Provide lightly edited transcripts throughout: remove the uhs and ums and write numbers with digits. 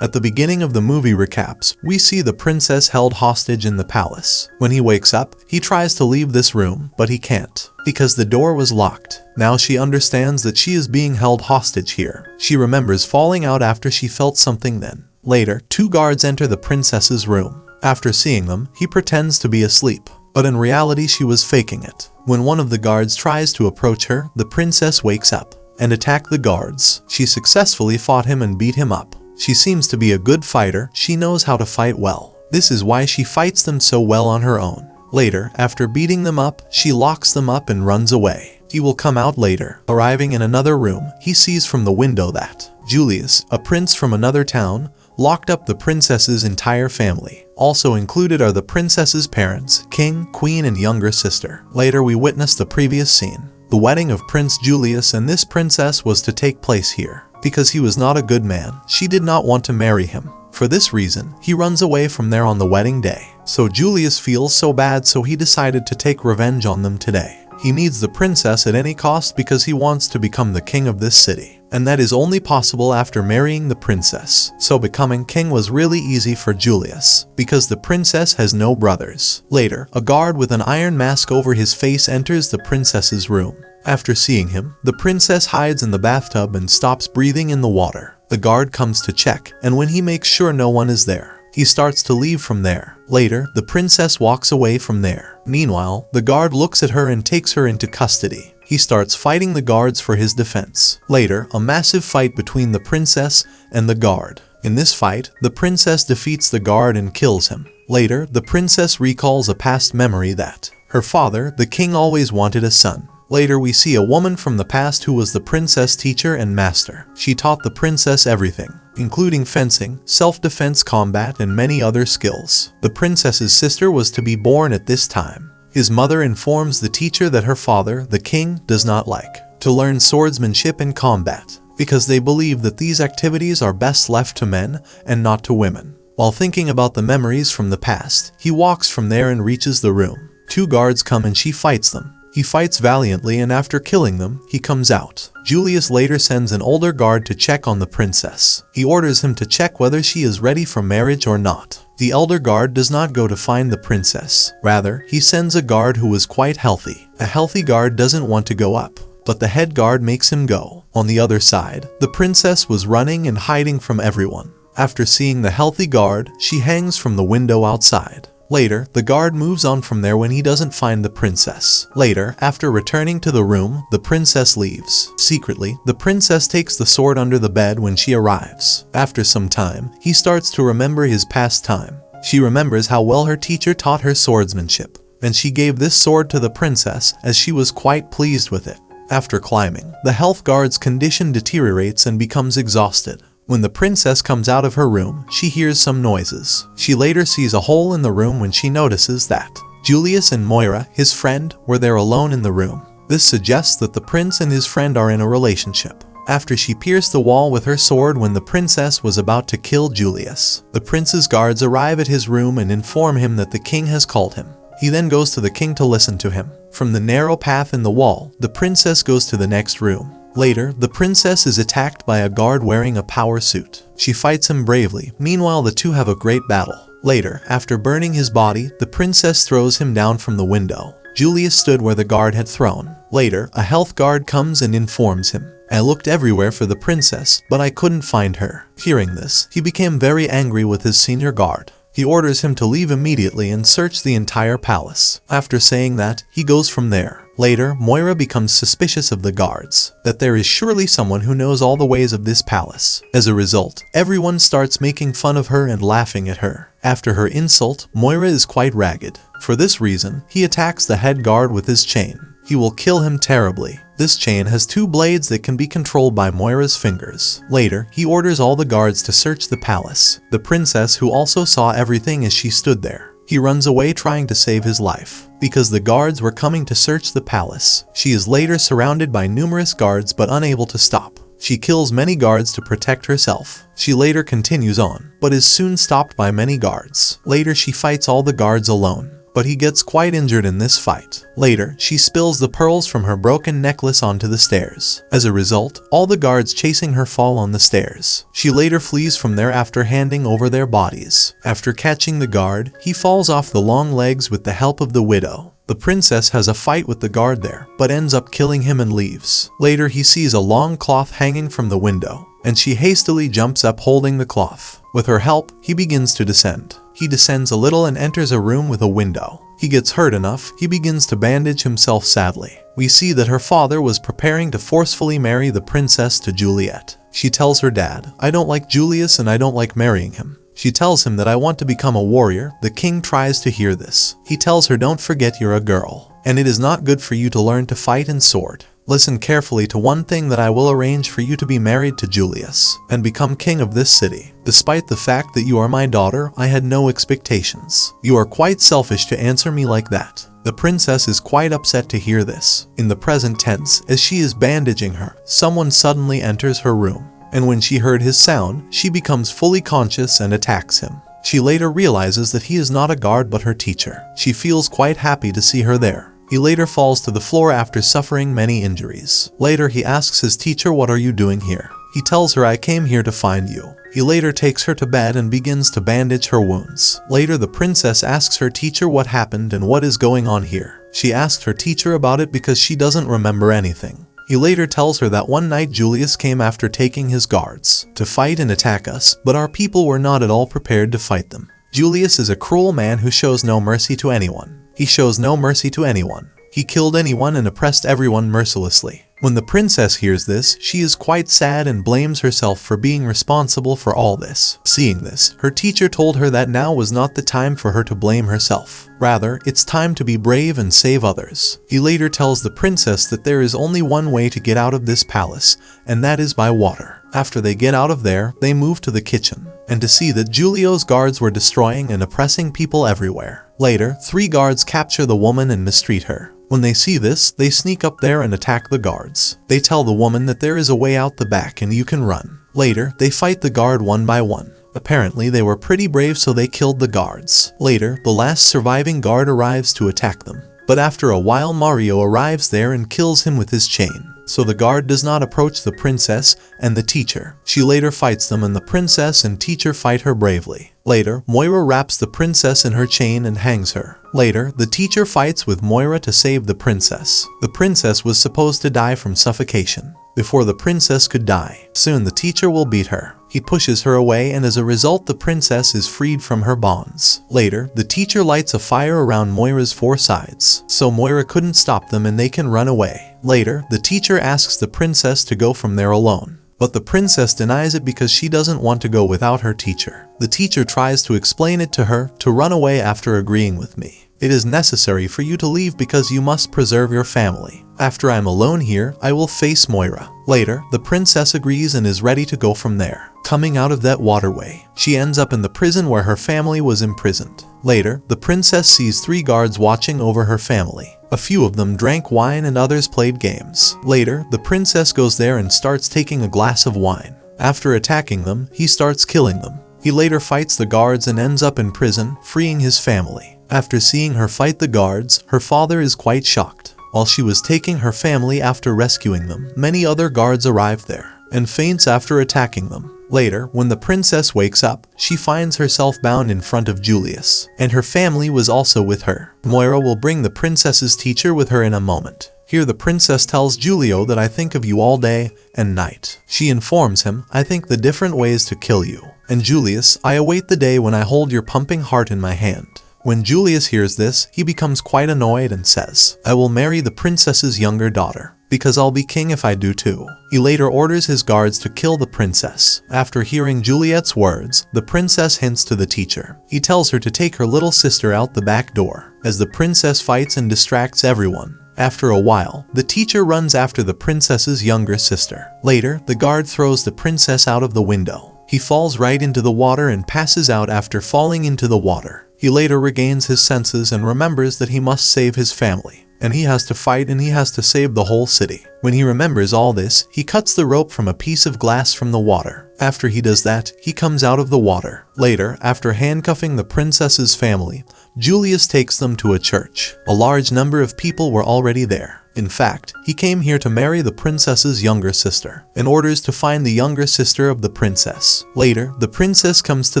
At the beginning of the movie recaps, we see the princess held hostage in the palace. When he wakes up, he tries to leave this room, but he can't, because the door was locked. Now she understands that she is being held hostage here. She remembers falling out after she felt something then. Later, two guards enter the princess's room. After seeing them, he pretends to be asleep, but in reality she was faking it. When one of the guards tries to approach her, the princess wakes up and attacks the guards. She successfully fought him and beat him up. She seems to be a good fighter. She knows how to fight well. This is why she fights them so well on her own. Later, after beating them up, she locks them up and runs away. He will come out later. Arriving in another room, he sees from the window that Julius, a prince from another town, locked up the princess's entire family. Also included are the princess's parents, king, queen, and younger sister. Later we witness the previous scene. The wedding of Prince Julius and this princess was to take place here. Because he was not a good man, she did not want to marry him. For this reason, he runs away from there on the wedding day. So Julius feels so bad, so he decided to take revenge on them today. He needs the princess at any cost because he wants to become the king of this city. And that is only possible after marrying the princess. So becoming king was really easy for Julius, because the princess has no brothers. Later, a guard with an iron mask over his face enters the princess's room. After seeing him, the princess hides in the bathtub and stops breathing in the water. The guard comes to check, and when he makes sure no one is there, he starts to leave from there. Later, the princess walks away from there. Meanwhile, the guard looks at her and takes her into custody. He starts fighting the guards for his defense. Later, a massive fight between the princess and the guard. In this fight, the princess defeats the guard and kills him. Later, the princess recalls a past memory that her father, the king, always wanted a son. Later we see a woman from the past who was the princess teacher and master. She taught the princess everything, including fencing, self-defense, combat, and many other skills. The princess's sister was to be born at this time. His mother informs the teacher that her father, the king, does not like to learn swordsmanship and combat, because they believe that these activities are best left to men and not to women. While thinking about the memories from the past, he walks from there and reaches the room. Two guards come and she fights them. He fights valiantly, and after killing them, he comes out. Julius later sends an older guard to check on the princess. He orders him to check whether she is ready for marriage or not. The elder guard does not go to find the princess. Rather, he sends a guard who is quite healthy. A healthy guard doesn't want to go up, but the head guard makes him go. On the other side, the princess was running and hiding from everyone. After seeing the healthy guard, she hangs from the window outside. Later, the guard moves on from there when he doesn't find the princess. Later, after returning to the room, the princess leaves. Secretly, the princess takes the sword under the bed when she arrives. After some time, he starts to remember his past time. She remembers how well her teacher taught her swordsmanship, and she gave this sword to the princess as she was quite pleased with it. After climbing, the health guard's condition deteriorates and becomes exhausted. When the princess comes out of her room, she hears some noises. She later sees a hole in the room when she notices that Julius and Moira, his friend, were there alone in the room. This suggests that the prince and his friend are in a relationship. After she pierced the wall with her sword when the princess was about to kill Julius, the prince's guards arrive at his room and inform him that the king has called him. He then goes to the king to listen to him. From the narrow path in the wall, the princess goes to the next room. Later, the princess is attacked by a guard wearing a power suit. She fights him bravely. Meanwhile, the two have a great battle. Later, after burning his body, the princess throws him down from the window. Julius stood where the guard had thrown. Later, a health guard comes and informs him, "I looked everywhere for the princess, but I couldn't find her." Hearing this, he became very angry with his senior guard. He orders him to leave immediately and search the entire palace. After saying that, he goes from there. Later, Moira becomes suspicious of the guards, that there is surely someone who knows all the ways of this palace. As a result, everyone starts making fun of her and laughing at her. After her insult, Moira is quite ragged. For this reason, he attacks the head guard with his chain. He will kill him terribly. This chain has two blades that can be controlled by Moira's fingers. Later, he orders all the guards to search the palace. The princess, who also saw everything as she stood there, he runs away trying to save his life. Because the guards were coming to search the palace, she is later surrounded by numerous guards but unable to stop. She kills many guards to protect herself. She later continues on, but is soon stopped by many guards. Later she fights all the guards alone. but he gets quite injured in this fight. Later, she spills the pearls from her broken necklace onto the stairs. As a result, all the guards chasing her fall on the stairs. She later flees from there after handing over their bodies. After catching the guard, he falls off the long legs with the help of the widow. The princess has a fight with the guard there, but ends up killing him and leaves. Later, he sees a long cloth hanging from the window, and she hastily jumps up holding the cloth. With her help, he begins to descend. He descends a little and enters a room with a window. He gets hurt enough, he begins to bandage himself sadly. We see that her father was preparing to forcefully marry the princess to Juliet. She tells her dad, "I don't like Julius and I don't like marrying him." She tells him that I want to become a warrior. The king tries to hear this. He tells her, "Don't forget you're a girl, and it is not good for you to learn to fight and sword. Listen carefully to one thing, that I will arrange for you to be married to Julius and become king of this city. Despite the fact that you are my daughter, I had no expectations. You are quite selfish to answer me like that." The princess is quite upset to hear this. In the present tense, as she is bandaging her, someone suddenly enters her room. And when she heard his sound, she becomes fully conscious and attacks him. She later realizes that he is not a guard but her teacher. She feels quite happy to see her there. He later falls to the floor after suffering many injuries. Later, he asks his teacher, "What are you doing here?" He tells her, "I came here to find you." He later takes her to bed and begins to bandage her wounds. Later, the princess asks her teacher what happened and what is going on here. She asked her teacher about it because she doesn't remember anything. He later tells her that one night Julius came after taking his guards to fight and attack us, but our people were not at all prepared to fight them. Julius is a cruel man who shows no mercy to anyone. He shows no mercy to anyone. He killed anyone and oppressed everyone mercilessly. When the princess hears this, she is quite sad and blames herself for being responsible for all this. Seeing this, her teacher told her that now was not the time for her to blame herself. Rather, it's time to be brave and save others. He later tells the princess that there is only one way to get out of this palace, and that is by water. After they get out of there, they move to the kitchen, and to see that Julio's guards were destroying and oppressing people everywhere. Later, 3 guards capture the woman and mistreat her. When they see this, they sneak up there and attack the guards. They tell the woman that there is a way out the back and you can run. Later, they fight the guard one by one. Apparently, they were pretty brave, so they killed the guards. Later, the last surviving guard arrives to attack them. But after a while, Mario arrives there and kills him with his chain. So the guard does not approach the princess and the teacher. She later fights them, and the princess and teacher fight her bravely. Later, Moira wraps the princess in her chain and hangs her. Later, the teacher fights with Moira to save the princess. The princess was supposed to die from suffocation before the princess could die. Soon the teacher will beat her. He pushes her away, and as a result, the princess is freed from her bonds. Later, the teacher lights a fire around Moira's 4 sides, so Moira couldn't stop them and they can run away. Later, the teacher asks the princess to go from there alone. But the princess denies it because she doesn't want to go without her teacher. The teacher tries to explain it to her to run away after agreeing with me. It is necessary for you to leave because you must preserve your family. After I'm alone here, I will face Moira. Later, the princess agrees and is ready to go from there. Coming out of that waterway, she ends up in the prison where her family was imprisoned. Later, the princess sees 3 guards watching over her family. A few of them drank wine and others played games. Later, the princess goes there and starts taking a glass of wine. After attacking them, he starts killing them. He later fights the guards and ends up in prison, freeing his family. After seeing her fight the guards, her father is quite shocked. While she was taking her family after rescuing them, many other guards arrive there and faints after attacking them. Later, when the princess wakes up, she finds herself bound in front of Julius, and her family was also with her. Moira will bring the princess's teacher with her in a moment. Here the princess tells Julio that I think of you all day and night. She informs him, I think the different ways to kill you. And Julius, I await the day when I hold your pumping heart in my hand. When Julius hears this, he becomes quite annoyed and says, I will marry the princess's younger daughter, because I'll be king if I do too. He later orders his guards to kill the princess. After hearing Juliet's words, the princess hints to the teacher. He tells her to take her little sister out the back door, as the princess fights and distracts everyone. After a while, the teacher runs after the princess's younger sister. Later, the guard throws the princess out of the window. He falls right into the water and passes out after falling into the water. He later regains his senses and remembers that he must save his family, and he has to fight and he has to save the whole city. When he remembers all this, he cuts the rope from a piece of glass from the water. After he does that, he comes out of the water. Later, after handcuffing the princess's family, Julius takes them to a church. A large number of people were already there. In fact, he came here to marry the princess's younger sister, and orders to find the younger sister of the princess. Later, the princess comes to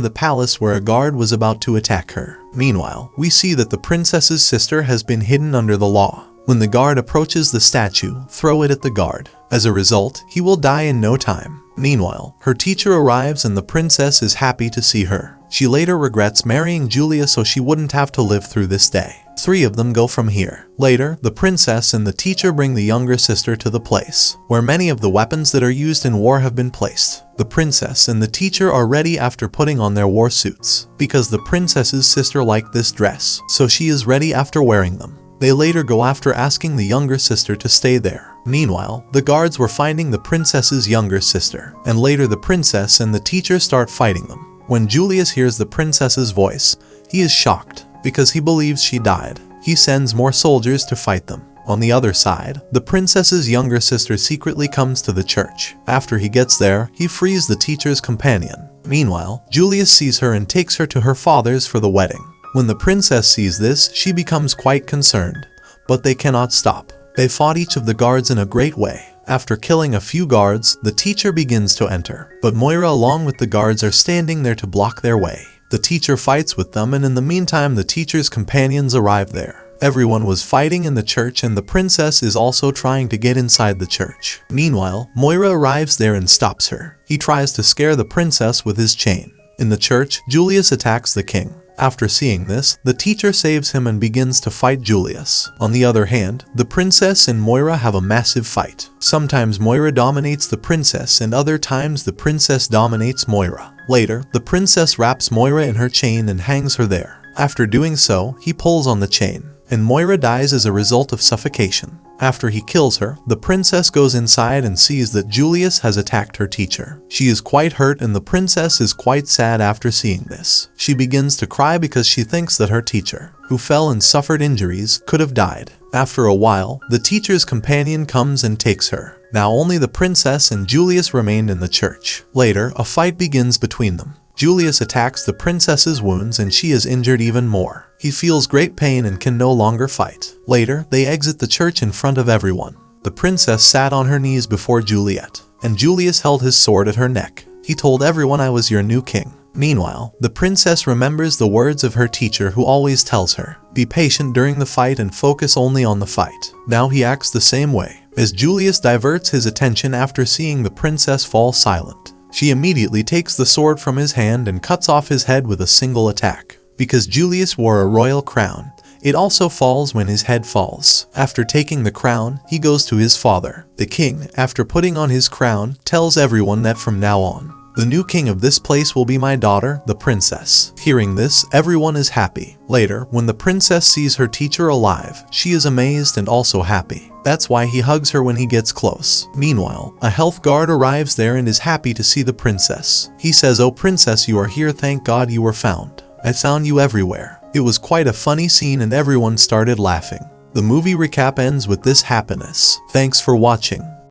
the palace where a guard was about to attack her. Meanwhile, we see that the princess's sister has been hidden under the law. When the guard approaches the statue, throw it at the guard. As a result, he will die in no time. Meanwhile, her teacher arrives and the princess is happy to see her. She later regrets marrying Julius so she wouldn't have to live through this day. 3 of them go from here. Later, the princess and the teacher bring the younger sister to the place where many of the weapons that are used in war have been placed. The princess and the teacher are ready after putting on their war suits, because the princess's sister liked this dress, so she is ready after wearing them. They later go after asking the younger sister to stay there. Meanwhile, the guards were finding the princess's younger sister, and later the princess and the teacher start fighting them. When Julius hears the princess's voice, he is shocked because he believes she died. He sends more soldiers to fight them. On the other side, the princess's younger sister secretly comes to the church. After he gets there, he frees the teacher's companion. Meanwhile, Julius sees her and takes her to her father's for the wedding. When the princess sees this, she becomes quite concerned, but they cannot stop. They fought each of the guards in a great way. After killing a few guards, the teacher begins to enter, but Moira along with the guards are standing there to block their way. The teacher fights with them, and in the meantime the teacher's companions arrive there. Everyone was fighting in the church and the princess is also trying to get inside the church. Meanwhile, Moira arrives there and stops her. He tries to scare the princess with his chain. In the church, Julius attacks the king. After seeing this, the teacher saves him and begins to fight Julius. On the other hand, the princess and Moira have a massive fight. Sometimes Moira dominates the princess and other times the princess dominates Moira. Later, the princess wraps Moira in her chain and hangs her there. After doing so, he pulls on the chain, and Moira dies as a result of suffocation. After he kills her, the princess goes inside and sees that Julius has attacked her teacher. She is quite hurt and the princess is quite sad after seeing this. She begins to cry because she thinks that her teacher, who fell and suffered injuries, could have died. After a while, the teacher's companion comes and takes her. Now only the princess and Julius remained in the church. Later, a fight begins between them. Julius attacks the princess's wounds and she is injured even more. He feels great pain and can no longer fight. Later, they exit the church in front of everyone. The princess sat on her knees before Juliet, and Julius held his sword at her neck. He told everyone, "I was your new king." Meanwhile, the princess remembers the words of her teacher who always tells her, "Be patient during the fight and focus only on the fight." Now he acts the same way, as Julius diverts his attention after seeing the princess fall silent. She immediately takes the sword from his hand and cuts off his head with a single attack. Because Julius wore a royal crown, it also falls when his head falls. After taking the crown, he goes to his father. The king, after putting on his crown, tells everyone that from now on, the new king of this place will be my daughter, the princess. Hearing this, everyone is happy. Later, when the princess sees her teacher alive, she is amazed and also happy. That's why he hugs her when he gets close. Meanwhile, a health guard arrives there and is happy to see the princess. He says, "Oh princess, you are here, thank God you were found. I found you everywhere." It was quite a funny scene and everyone started laughing. The movie recap ends with this happiness. Thanks for watching.